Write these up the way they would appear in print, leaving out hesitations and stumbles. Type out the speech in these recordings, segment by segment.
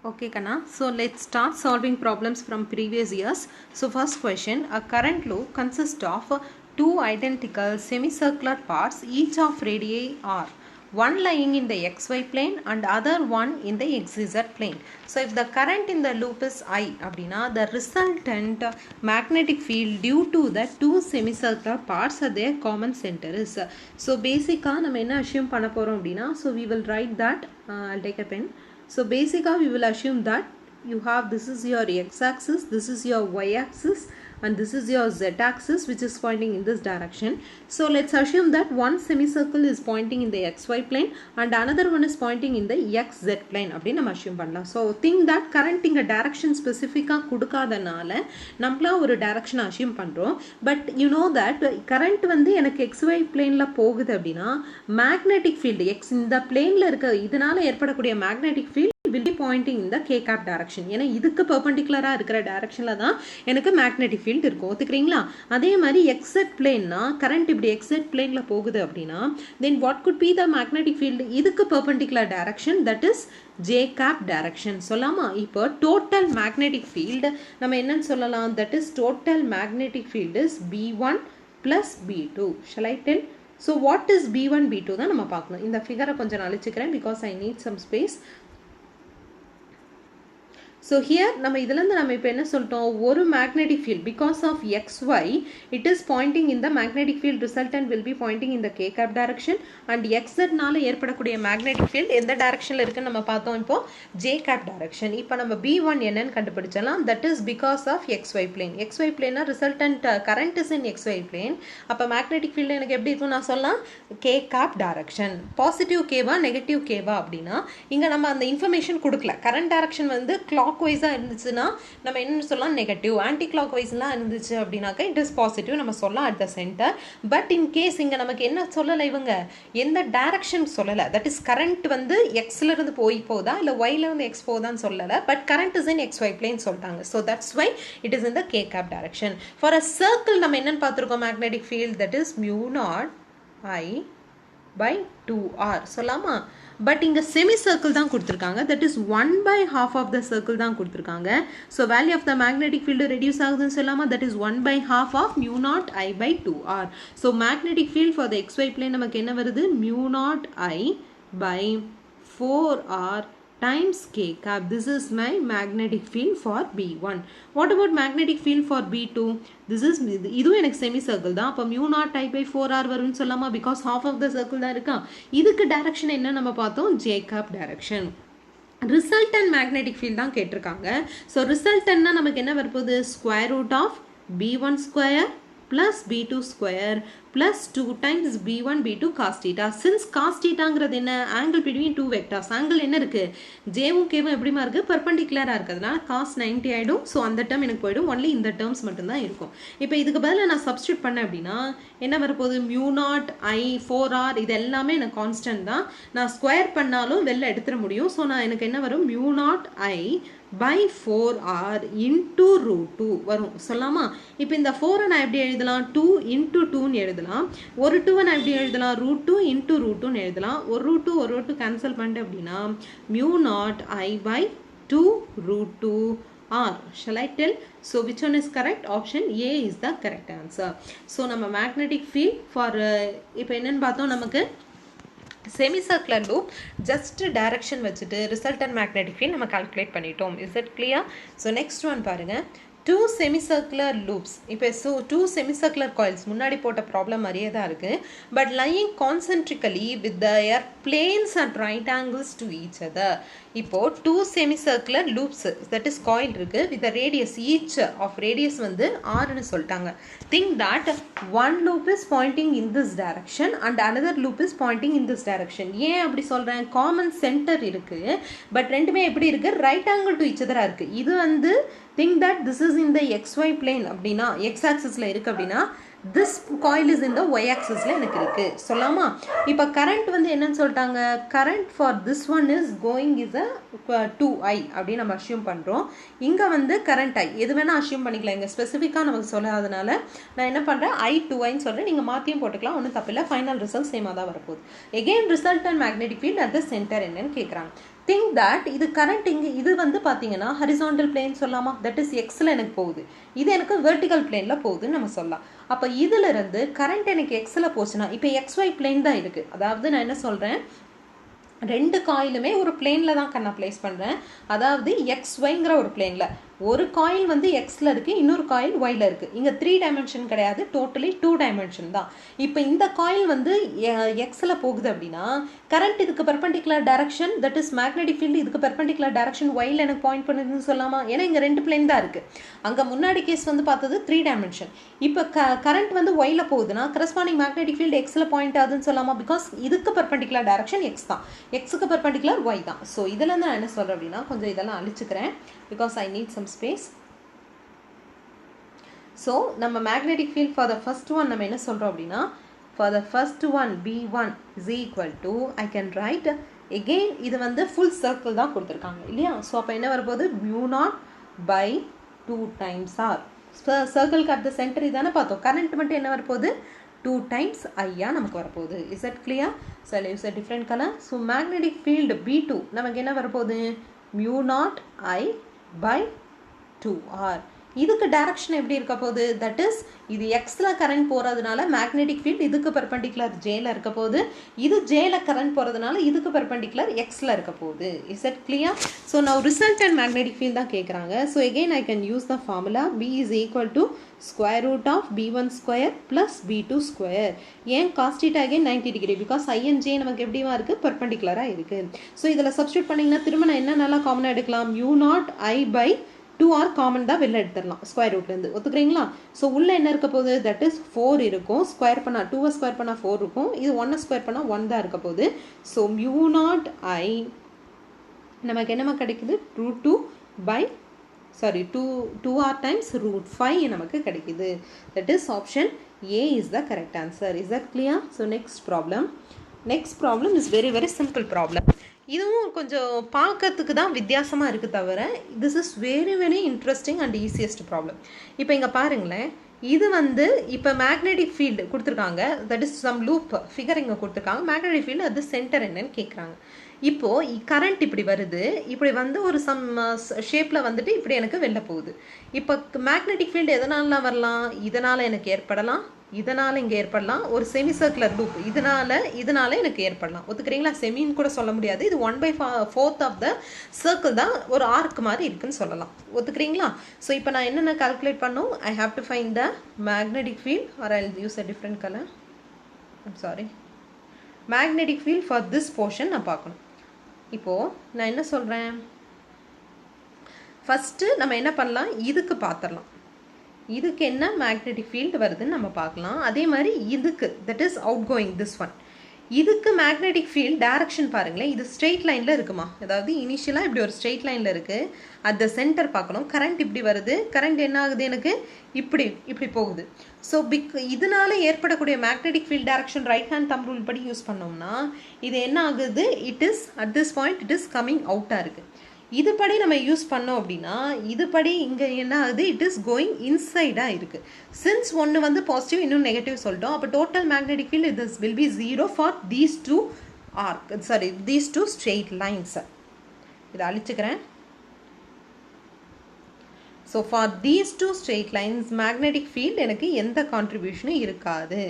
Okay, Kana. So let's start solving problems from previous years. So first question, a current loop consists of two identical semicircular parts, each of radii r. One lying in the xy plane and other one in the xz plane. So if the current in the loop is I, abdina, the resultant magnetic field due to the two semicircular parts at their common center is. So basically, we will assume so we will write that. I'll take a pen. So basically we will assume that you have this is your x-axis, this is your y-axis and this is your z-axis which is pointing in this direction. So let's assume that one semicircle is pointing in the xy plane and another one is pointing in the xz plane. So think that current in a direction specific kudukadanaala nammala oru direction assume pandrom, but you know that current வந்து எனக்கு xy plane la போகுது அப்படினா magnetic field x இந்த plane la இருக்க இதனால ஏற்படக்கூடிய magnetic field will be pointing in the k cap direction. ஏனா இதுக்கு perpendicular இருக்கிற directionல தான் எனக்கு magnetic field இருக்கும். ஒத்துக்கிறீங்களா? அதே மாதிரி xz plane னா current இப்படி xz plane ல போகுது அப்படினா then what could be the magnetic field? இதுக்கு perpendicular direction, that is j cap direction. சொல்லலாமா? இப்போ total magnetic field நம்ம என்னன்னு சொல்லலாம்? That is total magnetic field is b1 plus b2. Shall I tell? So what is b1 b2 தான் நம்ம பார்க்கணும். இந்த figure கொஞ்சம் அழிச்சுக்கிறேன் because I need some space. So here நம்ம இதிலிருந்து நம்ம இப்போ என்ன சொல்லிட்டோம், ஒரு magnetic field because of xy it is pointing in the magnetic field resultant will be pointing in the k cap direction and xz நால ஏற்படக்கூடிய magnetic field எந்த directionல இருக்குன்னு நம்ம பார்த்தோம். இப்போ j cap direction. இப்போ நம்ம b1 என்னன்னு கண்டுபிடிச்சலாம். That is because of xy plane. xy plane resultant current is in xy plane. அப்ப magnetic field எனக்கு எப்படி இருக்கும் நான் சொல்லலாம், k cap direction. பாசிட்டிவ் கேவா நெகட்டிவ் கேவா அப்படின்னா இங்க நம்ம அந்த இன்ஃபர்மேஷன் கொடுக்கல. கரண்ட் டைரக்ஷன் வந்து clockwise இருந்துச்சுன்னா நம்ம என்ன சொல்லலாம், நெகட்டிவ். ஆன்டி clockwise-லாம் இருந்துச்சு அப்படினாக்க it is positive நம்ம சொல்லலாம் at the center. But in case இங்க நமக்கு என்ன சொல்லல, இவங்க எந்த டைரக்ஷன் சொல்லல. that is current வந்து x ல இருந்து போதா இல்ல y ல இருந்து x போதான்னு சொல்லல. but current is in xy plane சொல்லிட்டாங்க. so that's why it is in the k cap direction. for a circle நம்ம என்னன்னு பார்த்திருக்கோம், magnetic field, that is mu naught I by 2r சொல்லலாமா? பட் இங்க semicircle தான் கொடுத்திருக்காங்க. that is 1 by half of the circle தான் கொடுத்திருக்காங்க. so value of the magnetic field reduce ஆகுதுன்னு சொல்லலாமா? that is 1 by half of mu naught I by 2r. so magnetic field for the xy plane நமக்கு என்ன வருது, mu naught I by 4r times k cap. This is my magnetic field for B1. What about magnetic field for B2? This is இதுவும் எனக்கு semicircle தான். அப்ப mu naught I by 4r வரும்னு சொல்லலாமா? because half of the circle தான் இருக்கா. இதுக்கு direction என்ன நம்ம பார்த்தோம், j cap direction. resultant magnetic field தான் கேட்டிருக்காங்க. so resultant நமக்கு என்ன வரப்போகுது, square root of B1 square plus B2 square plus 2 times B1 B2 cos theta. since cos thetaங்கிறது என்ன, angle between two vectors. angle என்ன இருக்கு, Jவும் Kவும் எப்படிமா இருக்கு, perpendicular இருக்கிறதுனால cos 90 ஆயிடும். so அந்த term எனக்கு போயிடும், only இந்த terms மட்டும்தான் இருக்கும். இப்போ இதுக்கு பதிலா நான் substitute பண்ண அப்படின்னா என்ன வரப்போகுது, mu naught I 4r இது எல்லாமே எனக்கு constant தான். நான் square பண்ணாலும் வெளில எடுத்துட முடியும். so நான் எனக்கு என்ன வரும், mu naught I by 4r into root 2 வரும் சொல்லலாமா? இப்போ இந்த 4 நான் எப்படி எழுதலாம், 2 into 2 ன்னு எழுதலாம். ஒரு 2 நான் எப்படி எழுதலாம், root 2 into root 2 ன்னு எழுதலாம். ஒரு root 2 ஒரு root 2 கேன்சல் பண்ணிட்டு அப்படின்னா mu naught I by 2 root 2 r. shall I tell? so which one is correct? option A is the correct answer. so நம்ம magnetic field for இப்போ என்னன்னு பார்த்தோம், நமக்கு semicircular loop just direction வச்சுட்டு resultant magnetic field நம்ம calculate பண்ணிட்டோம். is that clear? so next one பாருங்க, two semicircular loops. இப்போ so two semicircular coils முன்னாடி போட்ட ப்ராப்ளம் மாதிரியே தான் இருக்கு, but lying concentrically with their planes at right angles to each other. இப்போ two semicircular loops, that is coil இருக்கு with the radius, each of radius வந்து r ன்னு சொல்லிட்டாங்க. think that one loop is pointing in this direction and another loop is pointing in this direction. ஏன் அப்படி சொல்றேன், common center இருக்கு but ரெண்டுமே எப்படி இருக்கு, right angle to each other இருக்கு. இது வந்து think that this is in the xy plane அப்படின்னா x axis ல இருக்கு அப்படின்னா this coil is in the y axis ல எனக்கு இருக்கு சொல்லலாமா? இப்போ current வந்து என்னன்னு சொல்லிட்டாங்க, current for this one is going is a 2i அப்படி நம்ம assume பண்றோம். இங்க வந்து current I எது வேணா assume பண்ணிக்கலாம், இங்க ஸ்பெசிஃபிக்கா நமக்கு சொல்லாதனால நான் என்ன பண்றேன், I 2i ன்னு சொல்றேன். நீங்க மாத்தியும் போட்டுக்கலாம், ஒண்ணும் தப்பில்லை. ஃபைனல் ரிசல்ட் சேமா தான் வரப்போகுது. again resultant magnetic field at the center என்னன்னு கேக்குறாங்க. திங்க் தட் இது கரண்ட் இங்கே இது வந்து பார்த்தீங்கன்னா ஹரிசாண்டல் பிளேன் சொல்லாமா, தட் இஸ் எக்ஸில் எனக்கு போகுது, இது எனக்கு வெர்டிகல் பிளேனில் போகுதுன்னு நம்ம சொல்லலாம். அப்போ இதிலிருந்து கரண்ட் எனக்கு எக்ஸில் போச்சுன்னா, இப்போ எக்ஸ்ஒய் பிளேன் தான் இருக்குது. அதாவது நான் என்ன சொல்கிறேன், ரெண்டு காயிலுமே ஒரு பிளேனில் தான் நான் ப்ளேஸ் பண்ணுறேன். அதாவது எக்ஸ்ஒய்ங்கிற ஒரு பிளேனில் ஒரு காயில் வந்து எக்ஸில் இருக்குது, இன்னொரு காயில் ஒயில் இருக்குது. இங்கே 3 டைமென்ஷன் கிடையாது, டோட்டலி 2 டைமென்ஷன் தான். இப்போ இந்த காயில் வந்து எக்ஸில் போகுது அப்படின்னா கரண்ட் இதுக்கு perpendicular direction, that is magnetic field இதுக்கு பெர்பெண்டிகுலர் டைரக்ஷன் ஒயில் எனக்கு பாயிண்ட் பண்ணுதுன்னு சொல்லலாமா? ஏன்னா இங்கே 2 பிளேன் தான் இருக்குது. அங்கே முன்னாடி கேஸ் வந்து பார்த்தது 3 டைமென்ஷன். இப்போ கரண்ட் வந்து ஒயில் போகுதுன்னா கரஸ்பாண்டிங் மேக்னெட்டிக் ஃபீல்டு எக்ஸில் பாயிண்ட் ஆகுதுன்னு சொல்லலாமா? பிகாஸ் இதுக்கு பெர்பெண்டிகுலர் டைரக்ஷன் எக்ஸ் தான், எக்ஸுக்கு பெர்பெண்டிகுலர் ஒய் தான். ஸோ இதில் நான் என்ன சொல்கிறேன் அப்படின்னா, கொஞ்சம் இதெல்லாம் அழிச்சுக்கிறேன் because I need some space. So நம்ம magnetic field for the first one நம்ம என்ன சொல்றோம் அப்படின்னா, for the first one B1 is equal to, I can write again, இது வந்து full circle தான் கொடுத்துருக்காங்க இல்லையா? ஸோ அப்போ என்ன வரப்போகுது, mu0 by 2 times r. சர்க்கிள்க்கு at the center இதானே பார்த்தோம். கரண்ட் மட்டும் என்ன வரப்போகுது, 2 times ஐயா நமக்கு வரப்போகுது. Is that clear? So I'll use a different color. So magnetic field B2 நமக்கு என்ன வரப்போகுது, mu0 I by 2r. இதுக்கு டைரக்ஷன் எப்படி இருக்க போகுது, தட் இஸ் இது எக்ஸில் கரண்ட் போகிறதுனால மேக்னெட்டிக் ஃபீல்டு இதுக்கு பெர்பெண்டிகுலர் ஜேல இருக்க போகுது, இது ஜேல கரண்ட் போகிறதுனால இதுக்கு பெர்பெண்டிகுலர் எக்ஸில் இருக்க போகுது. Is it clear? ஸோ நான் ரிசல்டன்ட் மேக்னெட்டிக் ஃபீல்ட் தான் கேட்குறாங்க. So again I can use the formula B is equal to square root of B1 square plus B2 square. ஏன் cos theta again 90 degree, because I and J நமக்கு எப்படிவா இருக்குது, பெர்பெண்டிகுலராக இருக்குது. So இதில் substitute பண்ணிங்கன்னா திரும்ப நான் என்ன நல்லா காமனாக எடுக்கலாம், mu0 I by 2r common தான் வெளில எடுத்துடலாம் ஸ்கொயர் ரூட்லேருந்து. ஒத்துக்கிறீங்களா? ஸோ உள்ளே என்ன இருக்க போகுது, தட் இஸ் 4 இருக்கும். ஸ்கொயர் பண்ணால் 2 ஸ்கொயர் பண்ணால் 4 இருக்கும். இது 1 ஸ்கொயர் பண்ணால் 1 தான் இருக்க போகுது. ஸோ mu0 I நமக்கு என்னமா கிடைக்குது, √2 by 2r times √5 நமக்கு கிடைக்குது. That is option A is the correct answer. Is that clear? So next problem is very very simple problem. இதுவும் கொஞ்சம் பார்க்கறதுக்கு தான் வித்தியாசமாக இருக்குது தவிர this is very very interesting and easiest problem. இப்போ இங்கே பாருங்களேன், இது வந்து இப்போ மேக்னெட்டிக் ஃபீல்டு கொடுத்துருக்காங்க, that is some loop figure இங்கே கொடுத்துருக்காங்க. மேக்னெட்டிக் ஃபீல்டு அது சென்டர் என்னன்னு கேட்குறாங்க. இப்போது கரண்ட் இப்படி வருது, இப்படி வந்து ஒரு சம் ஷேப்பில் வந்துட்டு இப்படி எனக்கு வெளில போகுது. இப்போ மேக்னெட்டிக் ஃபீல்டு எதனாலாம் வரலாம், இதனால் எனக்கு ஏற்படலாம், இதனால் இங்கே ஏற்படலாம், ஒரு செமி சர்க்குலர் லூப் இதனால் எனக்கு ஏற்படலாம். ஒத்துக்கிறீங்களா? செமின்னு கூட சொல்ல முடியாது, இது 1/4 ஆஃப் த சர்க்கிள் தான், ஒரு ஆர்க் மாதிரி இருக்குன்னு சொல்லலாம். ஒத்துக்கிறீங்களா? ஸோ இப்போ நான் என்னென்ன கால்குலேட் பண்ணும், I have to find the magnetic field R I use a different colour. Magnetic field for this portion நான் பார்க்கணும். இப்போது நான் என்ன சொல்கிறேன், ஃபஸ்ட்டு நம்ம என்ன பண்ணலாம், இதுக்கு பார்த்துடலாம், இதுக்கு என்ன மேக்னெட்டிக் ஃபீல்டு வருதுன்னு நம்ம பார்க்கலாம். அதே மாதிரி இதுக்கு, that is out going this one, இதுக்கு மேக்னெட்டிக் ஃபீல்ட் டைரக்ஷன் பாருங்களேன், இது ஸ்ட்ரெயிட் லைனில் இருக்குமா, அதாவது இனிஷியலாக இப்படி ஒரு ஸ்ட்ரெயிட் லைனில் இருக்குது, அட் த சென்டர் பார்க்கணும். கரண்ட் இப்படி வருது, கரண்ட் என்ன ஆகுது எனக்கு, இப்படி போகுது. ஸோ இதனால ஏற்படக்கூடிய magnetic field direction right hand thumb rule படி யூஸ் பண்ணோம்னா இது என்ன ஆகுது, it is at this point it is coming அவுட்டாக இருக்குது. இதுபடி நம்ம யூஸ் பண்ணோம் அப்படின்னா இதுபடி இங்கே என்ன ஆகுது, இட் இஸ் கோயிங் இன்சைடாக இருக்குது. சின்ஸ் ஒன்று வந்து பாசிட்டிவ் இன்னும் நெகட்டிவ் சொல்லிட்டோம், அப்போ டோட்டல் மேக்னெட்டிக் ஃபீல்ட் இது will be 0 for these two straight lines. இதை அழிச்சுக்கிறேன். So for these two straight lines magnetic field எனக்கு எந்த கான்ட்ரிபியூஷனும் இருக்காது.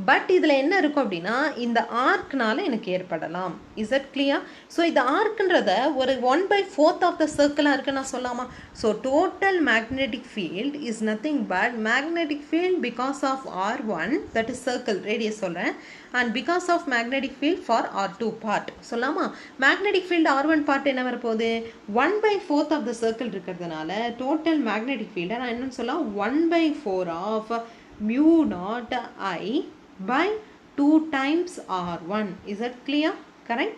பட் இதில் என்ன இருக்கும் அப்படின்னா இந்த ஆர்க்னால எனக்கு ஏற்படலாம். Is it clear? ஸோ இந்த ஆர்க்ன்றத ஒரு 1/4 ஆஃப் த சர்க்கிளாக இருக்குன்னு நான் சொல்லாமா? So total magnetic field is nothing but magnetic field because of R1, that is circle radius சொல்கிறேன், and because of magnetic field for R2 part சொல்லாமா? மேக்னெட்டிக் ஃபீல்டு R1 பார்ட் என்ன வரப்போகுது, 1/4 of the circle இருக்கிறதுனால total magnetic ஃபீல்டை நான் என்னன்னு சொல்லலாம், 1/4 of mu0 I by 2 times R1. Is that clear? Correct?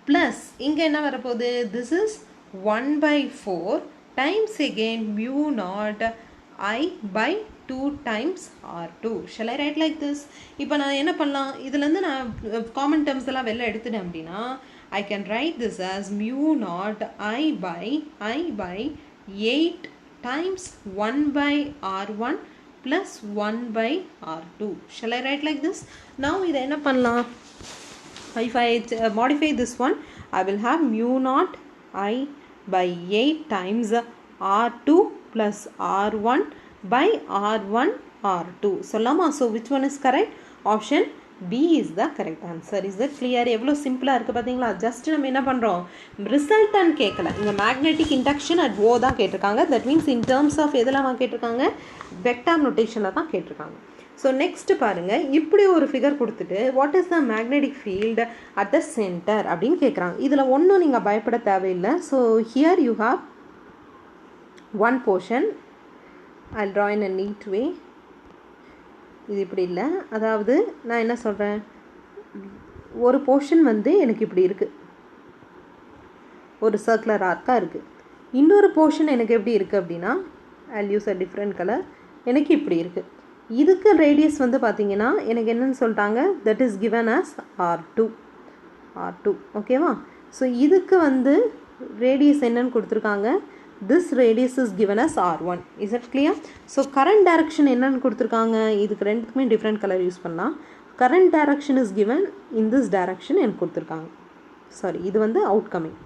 Plus இங்கே என்ன வரப்போகுது, this is 1/4 times again mu0 I by 2 times R2. Shall I write like this? இப்போ நான் என்ன பண்ணலாம், இதுலேருந்து நான் காமன் டேர்ம்ஸ் எல்லாம் வெளில எடுத்துட்டேன் அப்படின்னா I can write this as mu0 I by 8 times 1/R1 plus 1/R2. Shall I write like this? Now இதை என்ன பண்ணலாம், if I modify this one, I will have mu naught I by 8 times R2 plus R1 by R1 R2 சொல்லலாமா? So which one is correct? Option B is the correct answer. Is that clear? எவ்வளோ சிம்பிளாக இருக்குது பார்த்தீங்களா? Just நம்ம என்ன பண்ணுறோம், ரிசல்ட்டன் கேட்கல, இங்கே மேக்னெட்டிக் இண்டக்ஷன் அட் ஓ தான் கேட்டிருக்காங்க. That means in terms of எதெல்லாம் கேட்டிருக்காங்க, வெக்டார் நோட்டேஷனில் தான் கேட்டிருக்காங்க. ஸோ நெக்ஸ்ட் பாருங்கள், இப்படி ஒரு ஃபிகர் கொடுத்துட்டு what is the magnetic field at the centre அப்படின்னு கேட்குறாங்க. இதில் ஒன்றும் நீங்கள் பயப்பட தேவையில்லை. So here you have one portion. I'll draw in a neat way. இது இப்படி இல்லை, அதாவது நான் என்ன சொல்கிறேன், ஒரு போர்ஷன் வந்து எனக்கு இப்படி இருக்குது, ஒரு சர்க்குலர் ஆர்க்காக இருக்குது. இன்னொரு போர்ஷன் எனக்கு எப்படி இருக்குது அப்படின்னா, I'll use a different color, எனக்கு இப்படி இருக்குது. இதுக்கு ரேடியஸ் வந்து பார்த்திங்கன்னா எனக்கு என்னன்னு சொல்லிட்டாங்க, that is given as R2. ஓகேவா? ஸோ இதுக்கு வந்து ரேடியஸ் என்னன்னு கொடுத்துருக்காங்க, this radius is given as R1. Is that clear? So current direction என்னன்னு கொடுத்துருக்காங்க, இதுக்கு ரெண்டுக்குமே different color யூஸ் பண்ணலாம். current direction is given in this direction எனக்கு கொடுத்துருக்காங்க. சாரி, இது வந்து அவுட்கமிங்.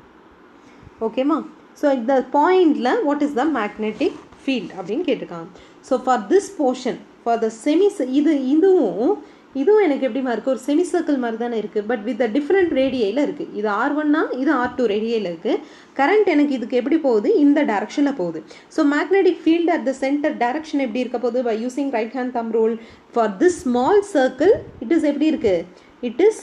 ஓகேமா? ஸோ இந்த பாயிண்டில் what is the magnetic field அப்படின்னு கேட்டிருக்காங்க. So for this portion for the இதுவும் எனக்கு எப்படிமா இருக்குது, ஒரு செமி சர்க்கிள் மாதிரி தானே இருக்குது, பட் வித் டிஃப்ரெண்ட் ரேடியையில் இருக்குது. இது R1னா இது R2 ரேடியையில் இருக்குது. கரண்ட் எனக்கு இதுக்கு எப்படி போகுது, இந்த டைரக்ஷனில் போகுது. So magnetic field at the center direction எப்படி இருக்க போகுது, by using right hand thumb rule for this small circle it is எப்படி இருக்குது, it is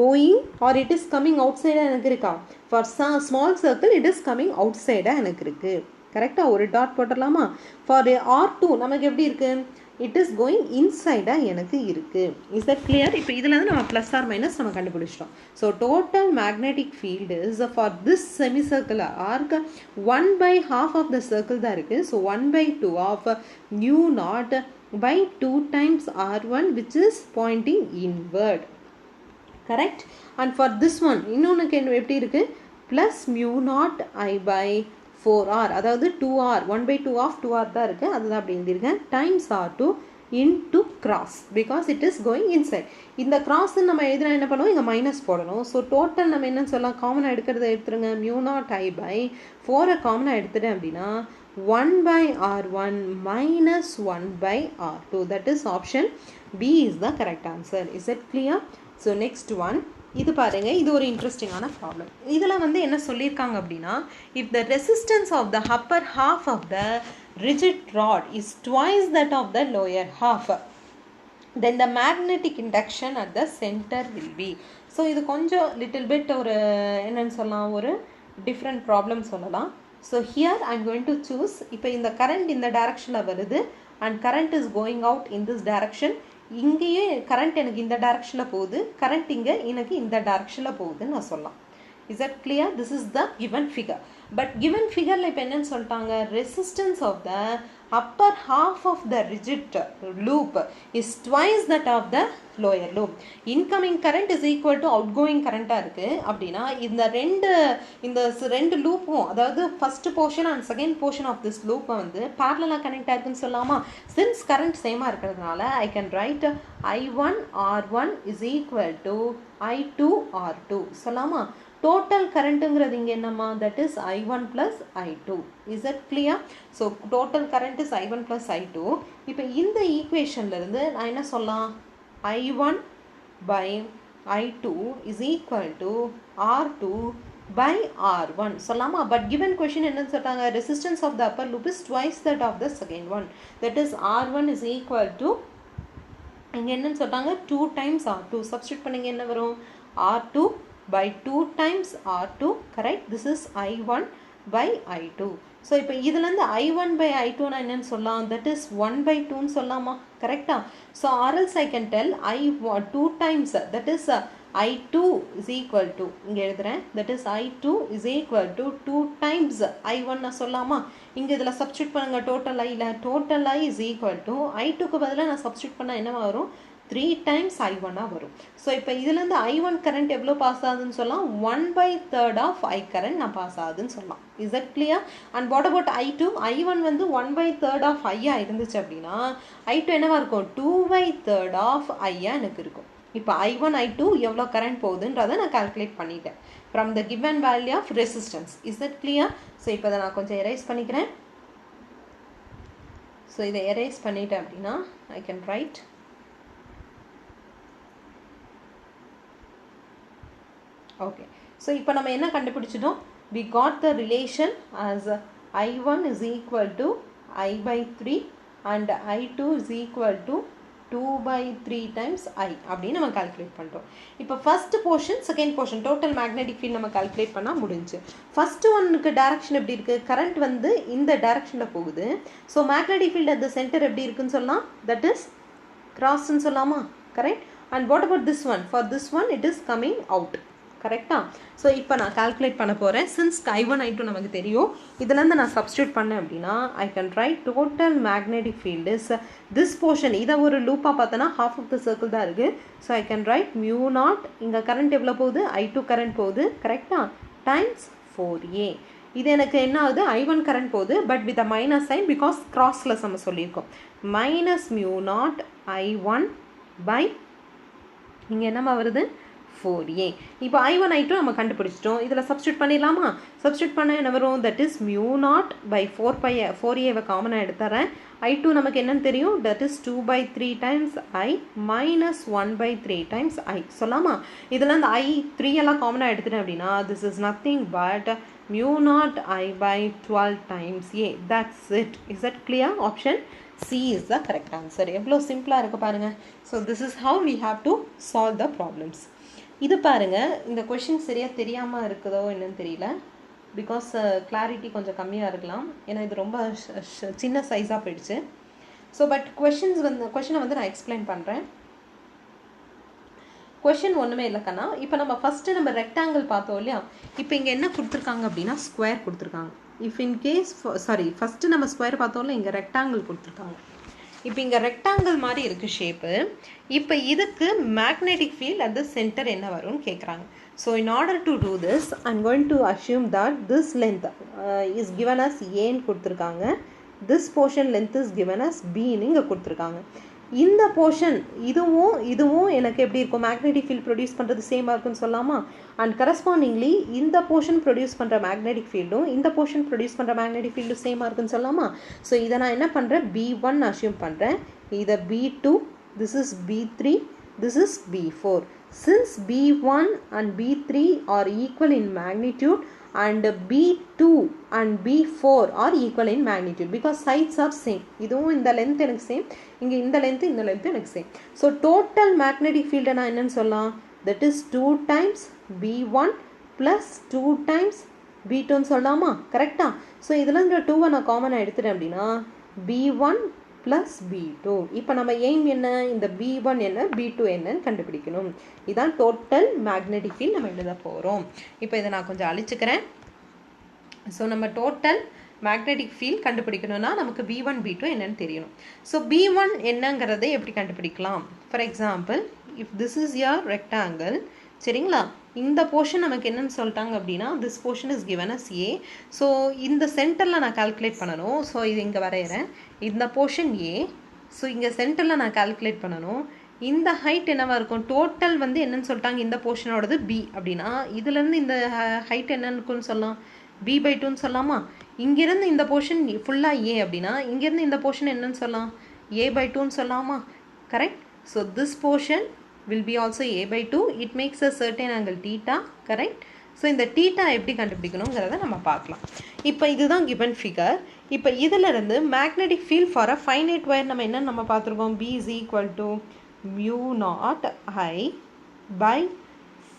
going or it is coming out சைடாக எனக்கு இருக்கா. For small circle it is coming out சைடாக எனக்கு இருக்குது. கரெக்டாக ஒரு டாட் போட்டுடலாமா? ஃபார் R2 நமக்கு எப்படி இருக்குது, இட் இஸ் கோயிங் இன்சைடாக எனக்கு இருக்குது. Is that clear? இப்போ இதில் வந்து நம்ம ப்ளஸ் ஆர் மைனஸ் நம்ம கண்டுபிடிச்சிட்டோம். So total magnetic field is for this semi circle arc 1/2 of the circle தான் இருக்குது. So 1/2 of mu naught by 2 times R1 which is pointing inward. Correct? And for this one இன்னொன்றுக்கு எப்படி இருக்குது, plus mu naught I by 4R, அதாவது 2R, 1/2 of 2R தான் இருக்குது, அதுதான் அப்படி எழுதியிருக்கேன், times R2 into cross because it is going inside. இந்த cross நம்ம எழுதினா என்ன பண்ணுவோம், இங்கே மைனஸ் போடணும். ஸோ டோட்டல் நம்ம என்னன்னு சொல்லலாம், காமனாக எடுக்கிறத எடுத்துருங்க, mu naught I by 4 காமனாக எடுத்துட்டேன் அப்படின்னா 1/R1 minus 1/R2. that is option B is the correct answer. Is it clear? So next one, இது பாருங்க, இது ஒரு இன்ட்ரெஸ்டிங்கான ப்ராப்ளம். இதில் வந்து என்ன சொல்லியிருக்காங்க அப்படின்னா, if the resistance of the upper half of the rigid rod is twice that of the lower half, then the magnetic induction at the center will be. So இது கொஞ்சம் லிட்டில் பிட் ஒரு என்னன்னு சொல்லலாம், ஒரு டிஃப்ரெண்ட் ப்ராப்ளம் சொல்லலாம். So here I am going to choose, இப்போ இந்த current இந்த டைரக்ஷனில் வருது and current is going out in this direction. இங்கேயே கரண்ட் எனக்கு இந்த டைரக்ஷனில் போகுது, கரண்ட் இங்கே எனக்கு இந்த டைரக்ஷனில் போகுதுன்னு நான் சொல்லலாம். Is that clear? This is the given figure. But given ஃபிகரில் இப்போ என்னன்னு சொல்லிட்டாங்க, resistance of the upper half of the rigid loop is twice that of the lower loop. Incoming current is equal to outgoing கரண்ட்டாக இருக்குது அப்படின்னா இந்த ரெண்டு லூப்பும், அதாவது first portion and second portion of this லூப்பை வந்து பேரலாக கனெக்ட் ஆயிருக்குன்னு சொல்லலாமா? சின்ஸ் கரண்ட் சேமாக இருக்கிறதுனால I can write I1 R1 is equal to I2 R2 சொல்லலாமா? டோட்டல் கரண்ட்டுங்கிறது இங்கே என்னம்மா, that is I1 plus I2. Is that clear? So total current is I1 plus I2. இப்போ இந்த ஈக்குவேஷன்லேருந்து நான் என்ன சொல்லலாம், I1 by I2 is equal to R2 by R1 சொல்லலாமா? But given question என்னன்னு சொல்லிட்டாங்க, resistance of the upper loop is twice that of the second one, that is R1 is equal to, இங்கே என்னன்னு சொல்லிட்டாங்க, 2 times R2. சப்ஸ்டியூட் பண்ணிங்க என்ன வரும், R2 by 2 times R2. correct? this is I1 by I2. So இப்போ இதுலேருந்து I1 by I2 நான் என்னன்னு சொல்லலாம், that is 1/2ன்னு சொல்லலாமா? கரெக்டா? ஸோ ஆர்எல்ஸ் I can tell I2 times, that is I2 is equal to, இங்கே எழுதுகிறேன், that is I2 is equal to 2 times I1 நான் சொல்லலாமா? இங்கே இதில் சப்ஸ்டியூட் பண்ணுங்கள், total total I is equal to I2க்கு பதிலாக நான் சப்ஸ்டியூட் பண்ணால் என்ன வரும், 3 times I1 வரும். ஸோ இப்போ இதுலேருந்து I1 கரண்ட் எவ்வளோ பாஸ் ஆகுதுன்னு சொல்லலாம், 1/3 of I கரண்ட் நான் பாஸ் ஆகுதுன்னு சொல்லலாம். Is that clear? And what about I2? I1 வந்து 1/3 of I இருந்துச்சு அப்படின்னா I2 என்னவா இருக்கும், 2/3 of I எனக்கு இருக்கும். இப்போ I1 I2 எவ்வளோ கரண்ட் போகுதுன்றதை நான் கால்குலேட் பண்ணிட்டேன் from the given value of resistance. Is that clear? So இப்போ இதை நான் கொஞ்சம் எரேஸ் பண்ணிக்கிறேன். ஸோ இதை எரேஸ் பண்ணிட்டேன் அப்படின்னா I can write okay. So இப்போ நம்ம என்ன கண்டுபிடிச்சிட்டோம்? we got the relation as I1 is equal to I/3 and I2 is equal to 2/3 times I அப்படின்னு நம்ம கால்குலேட் பண்ணுறோம். இப்போ first portion second portion total magnetic field நம்ம கால்குலேட் பண்ணால் முடிஞ்சு. ஃபர்ஸ்ட் ஒன்னுக்கு டைரக்ஷன் எப்படி இருக்குது? கரண்ட் வந்து இந்த டைரக்ஷனில் போகுது. So magnetic field at the centre எப்படி இருக்குன்னு சொல்லலாம்? தட் இஸ் கிராஸ்ன்னு சொல்லலாமா? Correct. And what about this one? For this one it is coming out. கரெக்டா? ஸோ இப்போ நான் கால்குலேட் பண்ண போகிறேன். சின்ஸ் I1 I2 நமக்கு தெரியும், இதுலேருந்து நான் சப்ஸ்டியூட் பண்ணேன் அப்படின்னா I can write total magnetic field is this portion. இதை ஒரு லூப்பாக பார்த்தோன்னா ஹாஃப் ஆஃப் த சர்க்கிள் தான் இருக்குது. ஸோ ஐ கேன் ரைட் μ0, இங்கே கரண்ட் எவ்வளோ போகுது? I2 கரண்ட் போகுது. கரெக்டா? Times 4A. இது எனக்கு என்ன ஆகுது? I1 கரண்ட் போகுது, but with a minus sign because கிராஸ்லெஸ் நம்ம சொல்லியிருக்கோம். மைனஸ் μ0 I1 பை இங்கே என்னம்மா வருது? 4A. இப்போ I1 I2 நம்ம கண்டுபிடிச்சிட்டோம். இதில் சப்ஸ்டியூட் பண்ணிடலாமா? சப்ஸ்டியூட் பண்ண என்ன வரும்? தட் இஸ் μ0 பை 4A காமனாக எடுத்துறேன். I2 நமக்கு என்னன்னு தெரியும்? That is 2/3 times I minus 1/3 times I சொல்லாமா? இதில் இந்த I3 எல்லாம் காமனாக எடுத்துட்டேன் அப்படின்னா this is nothing but μ0 I/12 times A. That's it. Is that clear? Option C is the correct answer. எவ்வளோ சிம்பிளாக இருக்குது பாருங்கள். So this is how we have to solve the problems. இது பாருங்கள், இந்த கொஷின் சரியாக தெரியாமல் இருக்குதோ என்னன்னு தெரியல. பிகாஸ் கிளாரிட்டி கொஞ்சம் கம்மியாக இருக்கலாம், ஏன்னா இது ரொம்ப சின்ன சைஸாக போயிடுச்சு. ஸோ பட் கொஷினை வந்து நான் எக்ஸ்பிளைன் பண்ணுறேன். கொஷின் ஒன்றுமே இல்லைக்கண்ணா. இப்போ நம்ம ஃபஸ்ட்டு நம்ம ரெக்டாங்கிள் பார்த்தோம் இல்லையா? இப்போ இங்கே என்ன கொடுத்துருக்காங்க அப்படின்னா ஸ்கொயர் கொடுத்துருக்காங்க. இஃப் இன் கேஸ் ஃபஸ்ட்டு நம்ம ஸ்கொயர் பார்த்தோம்ல, இங்கே ரெக்டாங்கிள் கொடுத்துருக்காங்க. இப்போ இங்கே ரெக்டாங்கிள் மாதிரி இருக்குது ஷேப்பு. இப்போ இதுக்கு magnetic field at the center என்ன வரும்னு கேட்குறாங்க. So in order to do this I'm going to assume that this length is given as ஏன்னு கொடுத்துருக்காங்க. This portion length is given as பின்னு இங்கே கொடுத்துருக்காங்க. இந்த போர்ஷன் இதுவும் எனக்கு எப்படி இருக்கும்? மேக்னெட்டிக் ஃபீல்ட் ப்ரொடியூஸ் பண்ணுறது சேமாக இருக்குன்னு சொல்லலாமா? அண்ட் கரஸ்பாண்டிங்லி இந்த போர்ஷன் ப்ரொடியூஸ் பண்ணுற மேக்னெட்டிக் ஃபீல்டும் இந்த போர்ஷன் ப்ரொடியூஸ் பண்ணுற மேக்னெட்டிக் ஃபீல்டும் சேமாக இருக்குன்னு சொல்லலாமா? ஸோ இதை நான் என்ன பண்ணுறேன்? B1 அஷ்யூம் பண்ணுறேன். இதை B2, this is B3, this is B4. Since B1 and B3 are equal in magnitude and B2 and B4 are equal in magnitude because sides are same. இதுவும் இந்த லென்த் எனக்கு same, இங்கே இந்த length எனக்கு same. So total magnetic ஃபீல்டை நான் என்னன்னு சொல்லலாம்? That is 2 times B1 plus 2 times B2ன்னு சொல்லலாமா? கரெக்டாக? ஸோ இதில் இந்த 2வை நான் காமனாக எடுத்துட்டேன் அப்படின்னா B1 ப்ளஸ் B2. இப்போ நம்ம எய்ம் என்ன? இந்த B1 என்ன B2 என்னன்னு கண்டுபிடிக்கணும். இதுதான் டோட்டல் மேக்னெட்டிக் ஃபீல்ட் நம்ம எழுத போகிறோம். இப்போ இதை நான் கொஞ்சம் அழிச்சுக்கிறேன். ஸோ நம்ம டோட்டல் மேக்னெட்டிக் ஃபீல்ட் கண்டுபிடிக்கணும்னா நமக்கு B1 B2 என்னன்னு தெரியணும். ஸோ B1 என்னங்கிறதை எப்படி கண்டுபிடிக்கலாம்? For example, if this is your rectangle, சரிங்களா? இந்த போர்ஷன் நமக்கு என்னன்னு சொல்லிட்டாங்க அப்படின்னா this portion is given as A. So இந்த சென்டரில் நான் கால்குலேட் பண்ணணும். ஸோ இது இங்கே வரைகிறேன். இந்த போர்ஷன் A. ஸோ இங்கே சென்டரில் நான் கால்குலேட் பண்ணணும். இந்த ஹைட் என்னவாக இருக்கும்? டோட்டல் வந்து என்னன்னு சொல்லிட்டாங்க? இந்த போர்ஷனோடது B அப்படின்னா இதுலேருந்து இந்த ஹைட் என்னன்னு சொல்லலாம்? B/2ன்னு சொல்லலாமா? இங்கேருந்து இந்த போர்ஷன் ஃபுல்லாக A அப்படின்னா இங்கேருந்து இந்த போர்ஷன் என்னன்னு சொல்லலாம்? A/2ன்னு சொல்லலாமா? Correct. So this portion will be also A/2. It makes a certain angle theta, correct? So இந்த theta எப்படி கண்டுபிடிக்கணுங்கிறத நம்ம பார்க்கலாம். இப்போ இதுதான் given figure. இப்போ இதிலிருந்து magnetic field for a finite wire நம்ம பார்த்துருக்கோம்? B is equal to μ0 I by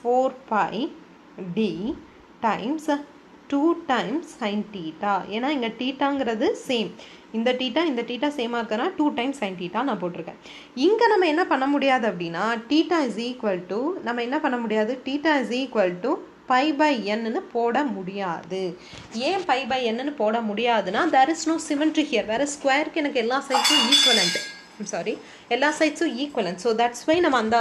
4 pi D times 2 times sin theta. ஏன்னா இங்கே தீட்டாங்கிறது சேம், இந்த தீட்டா சேமாக இருக்குன்னா 2 times sin theta நான் போட்டிருக்கேன். இங்கே நம்ம என்ன பண்ண முடியாது அப்படின்னா theta is equal to நம்ம என்ன பண்ண முடியாது? theta is equal to π/n போட முடியாது. ஏன் π/n போட முடியாதுன்னா there is no symmetry here. வேறு ஸ்கொயருக்கு எனக்கு எல்லா சைட்ஸும் ஈக்குவலண்ட், எல்லா சைட்ஸும் ஈக்குவலன்ட். ஸோ தட்ஸ் வை நம்ம அந்த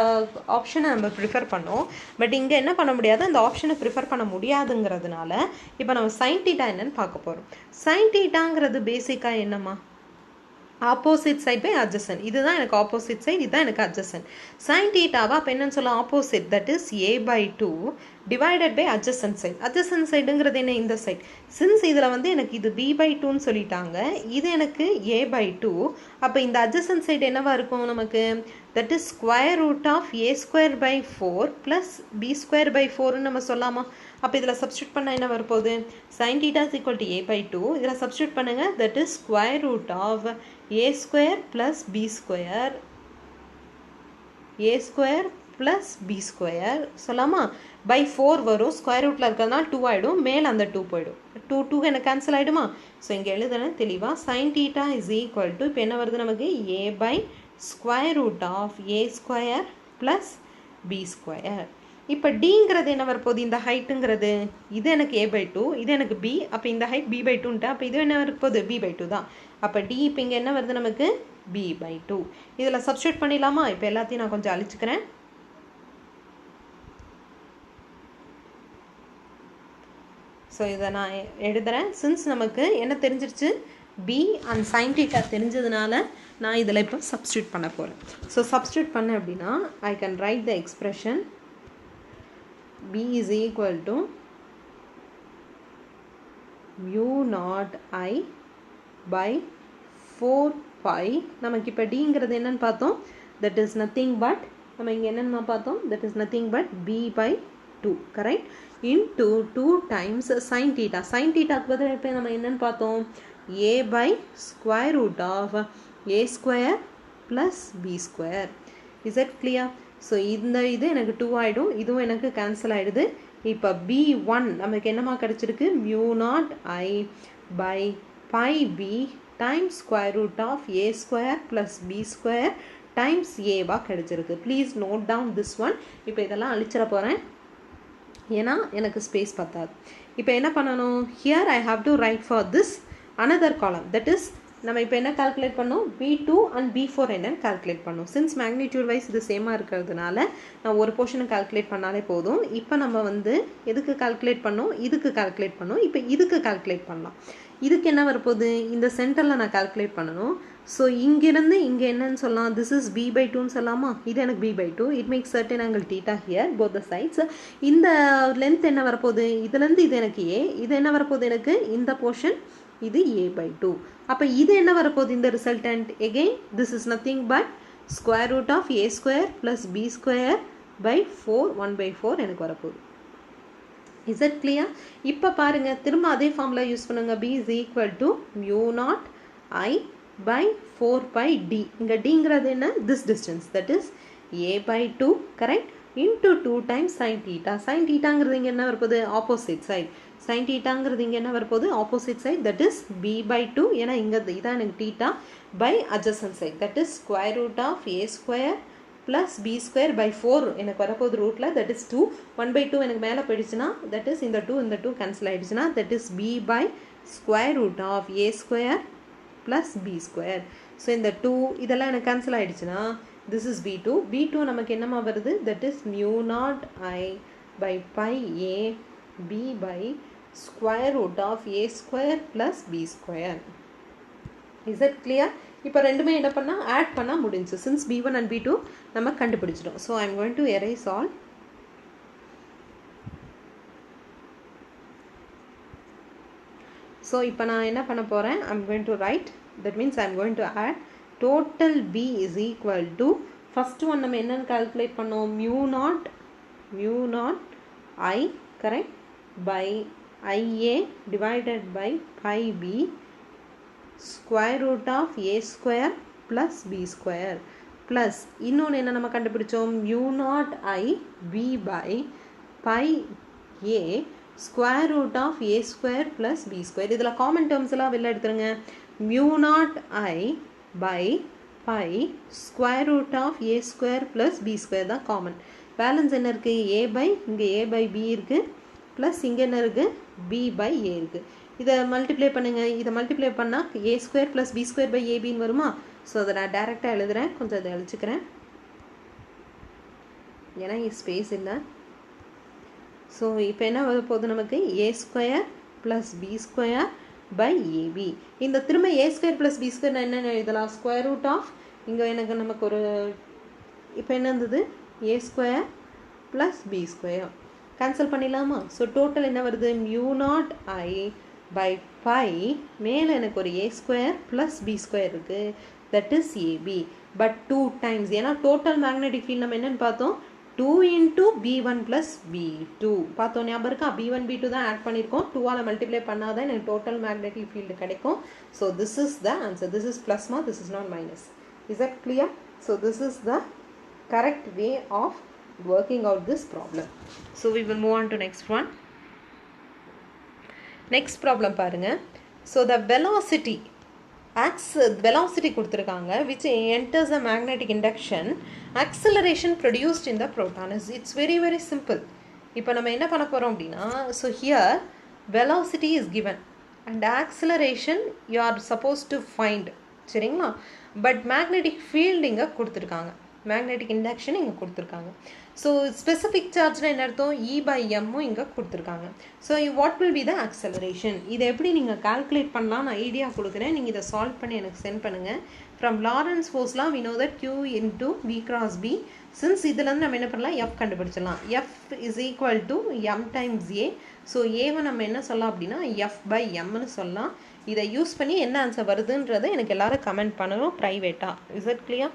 ஆப்ஷனை நம்ம ப்ரிஃபர் பண்ணோம். பட் இங்கே என்ன பண்ண முடியாது? அந்த ஆப்ஷனை ப்ரிஃபர் பண்ண முடியாதுங்கிறதுனால இப்போ நம்ம sin theta என்னன்னு பார்க்க போகிறோம். sin thetaங்கிறது பேசிக்காக என்னம்மா? Opposite side by adjacent. இதுதான் எனக்கு ஆப்போசிட் சைட், இதுதான் எனக்கு அட்ஜசன்ட். சைன் தீட்டாவை அப்போ என்னன்னு சொல்லலாம், opposite, that is a/2 divided by adjacent side. Adjacent சைடுங்கிறது என்ன, இந்த சைட். சின்ஸ் இதில் வந்து எனக்கு இது b/2ன்னு சொல்லிட்டாங்க, இது எனக்கு a/2. அப்போ இந்த அட்ஜசன்ட் சைடு என்னவா இருக்கும் நமக்கு, that is square root of a²/4 plus b²/4ன்னு நம்ம சொல்லலாமா. அப்போ இதில் சப்ஸ்டியூட் பண்ணால் என்ன வரப்போகுது, sin θ is equal to a/2. இதில் சப்ஸ்டியூட் பண்ணுங்கள், that is square root of a² plus b² a² plus b² சொல்லாமா, பை 4 வரும். ஸ்கொயர் ரூட்டில் இருக்கிறதுனால 2 ஆகிடும், மேலே அந்த 2 போயிடும். 2 எனக்கு கேன்சல் ஆகிடுமா. ஸோ இங்கே எழுதுனேன் தெளிவாக, sin θ is equal to இப்போ என்ன வருது நமக்கு, a/ஸ்கொயர் root of a² plus b². இப்போ டிங்கிறது என்ன வரப்போகுது, இந்த ஹைட்டுங்கிறது இது எனக்கு a/2, இது எனக்கு b. அப்போ இந்த ஹைட் b/2ன்ட்டு, அப்போ இது என்ன வரப்போகுது, b/2 தான். அப்போ டி இப்போ இங்கே என்ன வருது நமக்கு, b/2. இதில் சப்ஸ்டியூட் பண்ணிடலாமா. இப்போ எல்லாத்தையும் நான் கொஞ்சம் அழிச்சுக்கிறேன். ஸோ இதை நான் எழுதுகிறேன். சின்ஸ் நமக்கு என்ன தெரிஞ்சிருச்சு, b அண்ட் sin θ தெரிஞ்சதுனால நான் இதில் இப்போ சப்ஸ்டியூட் பண்ண போகிறேன். ஸோ சப்ஸ்டியூட் பண்ண அப்படின்னா I can write the expression b is equal to mu naught I by 4 pi. நமக்கு இப்போ டிங்கிறது என்னன்னு பார்த்தோம், that is nothing but, நம்ம இங்கே என்னென்ன பார்த்தோம், that is nothing but b/2 correct, into 2 times sin θ. sin θக்கு பதில் இப்போ நம்ம என்னென்னு பார்த்தோம், a/square root of a² plus b². is that clear? So இந்த இது எனக்கு 2 ஆகிடும், இதுவும் எனக்கு கேன்சல் ஆகிடுது. இப்போ b1 நமக்கு என்னமா கிடச்சிருக்கு, mu naught I by pi b times square root of a² plus b² times ஏவா கிடச்சிருக்கு. Please note down this one. இப்போ இதெல்லாம் அழிச்சிட போகிறேன், ஏன்னா எனக்கு ஸ்பேஸ் பத்தாது. இப்போ என்ன பண்ணணும், here I have to right for this another காலம், தட் இஸ் நம்ம இப்போ என்ன கால்குலேட் பண்ணோம், b2 அண்ட் b4 என்னன்னு கால்குலேட் பண்ணோம். சின்ஸ் மேக்னிடியூட் வைஸ் இது சேமாக இருக்கிறதுனால நான் ஒரு போர்ஷனை கால்குலேட் பண்ணாலே போதும். இப்போ நம்ம வந்து எதுக்கு கால்குலேட் பண்ணோம், இதுக்கு கால்குலேட் பண்ணோம். இப்போ இதுக்கு கால்குலேட் பண்ணலாம். இதுக்கு என்ன வரப்போகுது, இந்த சென்டரில் நான் கால்குலேட் பண்ணணும். ஸோ இங்கேருந்து இங்கே என்னன்னு சொல்லலாம், திஸ் இஸ் b/2ன்னு சொல்லலாமா. இது எனக்கு b/2. It makes certain angle theta here both the sides. இந்த லென்த் என்ன வரப்போகுது, இதுலேருந்து இது எனக்கு a, இது என்ன வரப்போகுது எனக்கு இந்த போர்ஷன், இது a/2. அப்போ இது என்ன வரப்போகுது, இந்த resultant again this is nothing but square root of a² plus b² by 4 1/4 எனக்கு வரப்போகுது. Is it clear? இப்போ பாருங்கள், திரும்ப அதே ஃபார்முலா யூஸ் பண்ணுங்க. b is equal to mu naught I by 4 pi d. இங்கே டிங்கிறது என்ன, this distance, that is a/2 correct, into 2 times sin θ. sin θங்கிறது இங்கே என்ன வரப்போகுது, ஆப்போசிட் சைட். sin θங்கிறது இங்கே என்ன வரப்போகுது, opposite side, that is b/2. ஏன்னா இங்கே இதான் எனக்கு θ by adjacent side, that is square root of a² plus b² by 4 எனக்கு வரப்போகுது ரூட்டில், that is 2. 1/2 எனக்கு மேலே போயிடுச்சுன்னா, that is இந்த 2 கேன்சல் ஆகிடுச்சுன்னா, that is b by square root of a² plus b². So இந்த 2 இதெல்லாம் எனக்கு கேன்சல் ஆகிடுச்சுன்னா, this is b2. b2 நமக்கு என்னமா வருது, that is mu naught I by pi a b by square root of a² plus b². is that clear? இப்போ ரெண்டுமே என்ன பண்ணால் ஆட் பண்ணால் முடிஞ்சு. சின்ஸ் b1 and b2 நம்ம கண்டுபிடிச்சிடும். So I'm going to erase all. So இப்போ நான் என்ன பண்ண போகிறேன், I'm going to write, that means I'm going to add total b is equal to, first one நம்ம என்னென்னு கால்குலேட் பண்ணோம், mu naught I correct by IA divided by pi b square root of a² plus b² plus இன்னொன்று என்ன நம்ம கண்டுபிடிச்சோம், mu naught I b by pi a square root of a² plus b². இதில் common terms எல்லாம் வெளில எடுத்துருங்க. mu naught I by pi square root of a² plus b² தான் common. Balance என்ன இருக்குது, a by இங்கே a by b இருக்குது, plus இங்கே என்ன இருக்குது, b by a இருக்குது. இதை மல்டிப்ளை பண்ணுங்கள். இதை மல்டிப்ளை பண்ணால் a² plus b² by abன்னு வருமா. ஸோ அதை நான் டேரெக்டாக எழுதுகிறேன், கொஞ்சம் அதை அழிச்சிக்கிறேன் ஏன்னா இங்கே ஸ்பேஸ் இல்லை. ஸோ இப்போ என்ன வர போகுது நமக்கு, a² plus b² by AB. இந்த திரும்ப a square plus b square என்ன எழுதலாம்? square root of இங்க எனக்கு நமக்கு ஒரு இப்போ என்ன இருந்தது? a square plus b square cancel பண்ணிடலாமா? ஸோ டோட்டல் என்ன வருது? mu naught I by pi மேலே எனக்கு ஒரு a square plus b square இருக்குது, that is AB. But 2 times ஏன்னா டோட்டல் மேக்னெட்டிக் ஃபீல்ட் நம்ம என்னன்னு பார்த்தோம்? 2 into b1 plus b2 பார்த்தோம், ஞாபகம் இருக்கா? b1 b2 தான் ஆட் பண்ணியிருக்கோம், 2ஆல் மல்டிப்ளை பண்ணாதான் எனக்கு டோட்டல் மேக்னெட்டிக் ஃபீல்டு கிடைக்கும். So this is the answer. This is ப்ளஸ்மா, this is not minus. Is that clear? So this is the correct way of working out this problem. So we will move on to next one. Next problem பாருங்க. So the velocity கொடுத்துருக்காங்க which enters the magnetic induction, acceleration produced in the proton is, it's very very simple. இப்போ நம்ம என்ன பண்ண போகிறோம் அப்படின்னா, so here velocity is given and acceleration you are supposed to find, சரிங்களா? But magnetic field இங்கே கொடுத்துருக்காங்க, மேக்னெட்டிக் இண்டக்ஷன் இங்கே கொடுத்துருக்காங்க. ஸோ ஸ்பெசிஃபிக் சார்ஜ்னா என்ன அர்த்தம்? E by M இங்கே கொடுத்துருக்காங்க. So what will be the acceleration? இதை எப்படி நீங்கள் கால்குலேட் பண்ணலாம் நான் ஐடியா கொடுக்குறேன், நீங்கள் இதை சால்வ் பண்ணி எனக்கு சென்ட் பண்ணுங்கள். ஃப்ரம் லாரன்ஸ் ஃபோர்ஸ்லாம் we know that Q into V cross B. Since இதுலேருந்து நம்ம என்ன பண்ணலாம்? F கண்டுபிடிச்சிடலாம். F is equal to M times A. So ஏவை நம்ம என்ன சொல்லலாம் அப்படின்னா F by Mன்னு சொல்லலாம். இதை யூஸ் பண்ணி என்ன ஆன்சர் வருதுன்றதை எனக்கு எல்லாரும் கமெண்ட் பண்ணணும் ப்ரைவேட்டாக. Is it clear?